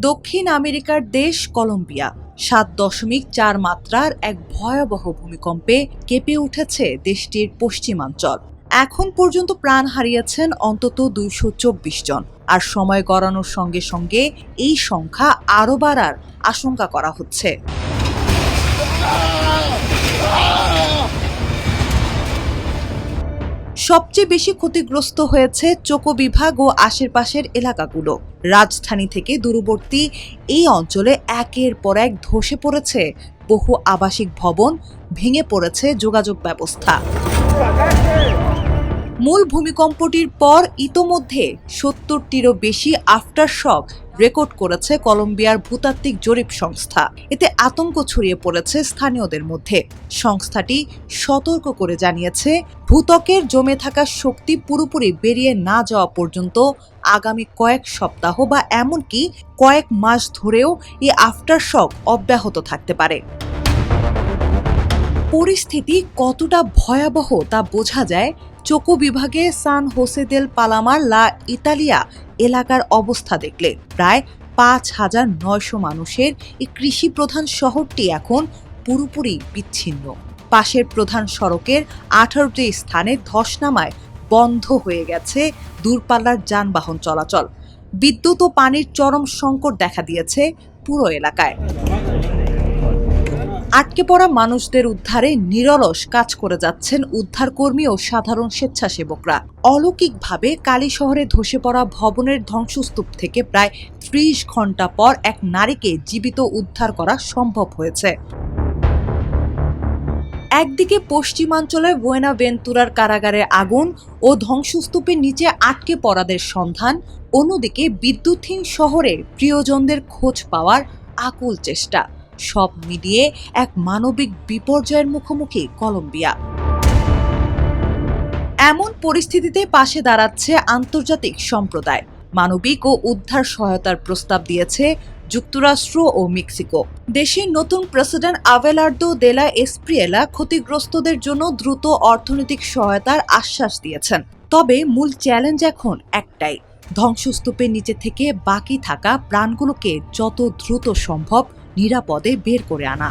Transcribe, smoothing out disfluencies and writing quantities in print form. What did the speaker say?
দক্ষিণ আমেরিকার দেশ কলম্বিয়া ৭.৪ মাত্রার এক ভয়াবহ ভূমিকম্পে কেঁপে উঠেছে দেশটির পশ্চিমাঞ্চল। এখন পর্যন্ত প্রাণ হারিয়েছেন অন্তত ২২৪ জন, আর সময় গড়ানোর সঙ্গে সঙ্গে এই সংখ্যা আরও বাড়ার আশঙ্কা করা হচ্ছে। সবচেয়ে বেশি ক্ষতিগ্রস্ত হয়েছে চোকো বিভাগ ও আশেপাশের এলাকাগুলো। রাজধানী থেকে দূরবর্তী এই অঞ্চলে একের পর এক ধসে পড়েছে বহু আবাসিক ভবন, ভেঙে পড়েছে যোগাযোগ ব্যবস্থা। মূল ভূমিকম্পটির পর ইতোমধ্যে ৭০টিরও বেশি আফটারশক রেকর্ড করেছে কলম্বিয়ার ভূতাত্ত্বিক জরিপ সংস্থা। এতে আতঙ্ক ছড়িয়ে পড়েছে স্থানীয়দের মধ্যে। সংস্থাটি সতর্ক করে জানিয়েছে, ভূত্বকের জমে থাকা শক্তি পুরোপুরি বেরিয়ে না যাওয়া পর্যন্ত আগামী কয়েক সপ্তাহ বা এমনকি কয়েক মাস ধরেও এই আফটারশক অব্যাহত থাকতে পারে। পরিস্থিতি কতটা ভয়াবহ তা বোঝা যায় চোকো বিভাগে সান হোসে দেল পালামার লা ইতালিয়া এলাকার অবস্থা দেখলে। প্রায় ৫,৯০০ মানুষের এই কৃষি প্রধান শহরটি এখন পুরোপুরি বিচ্ছিন্ন। পাশের প্রধান সড়কের ১৮টি স্থানে ধস নামায় বন্ধ হয়ে গেছে দূরপাল্লার যানবাহন চলাচল। বিদ্যুৎ ও পানির চরম সংকট দেখা দিয়েছে পুরো এলাকায়। আটকে পড়া মানুষদের উদ্ধারে নিরলস কাজ করে যাচ্ছেন উদ্ধারকর্মী ও সাধারণ স্বেচ্ছাসেবকরা। অলৌকিকভাবে কালী শহরে ধসে পড়া ভবনের ধ্বংসস্তূপ থেকে প্রায় ৩০ ঘন্টা পর এক নারীকে জীবিত উদ্ধার করা সম্ভব হয়েছে। একদিকে পশ্চিমাঞ্চলের বুয়েনাভেন্তুরার কারাগারে আগুন ও ধ্বংসস্তূপের নিচে আটকে পড়াদের সন্ধান, অন্যদিকে বিদ্যুৎহীন শহরে প্রিয়জনদের খোঁজ পাওয়ার আকুল চেষ্টা। সব মিলিয়ে এক মানবিক বিপর্যয়ের মুখোমুখি কলম্বিয়া। এমন পরিস্থিতিতে পাশে দাঁড়াচ্ছে আন্তর্জাতিক সম্প্রদায়। মানবিক ও উদ্ধার সহায়তার প্রস্তাব দিয়েছে যুক্তরাষ্ট্র ও মেক্সিকো। দেশের নতুন প্রেসিডেন্ট আবেলার্দো দে লা এসপ্রিয়েলা ক্ষতিগ্রস্তদের জন্য দ্রুত অর্থনৈতিক সহায়তার আশ্বাস দিয়েছেন। তবে মূল চ্যালেঞ্জ এখন একটাই, ধ্বংসস্তূপের নিচে থেকে বাকি থাকা প্রাণগুলোকে যত দ্রুত সম্ভব নিরাপদে বের করে আনা।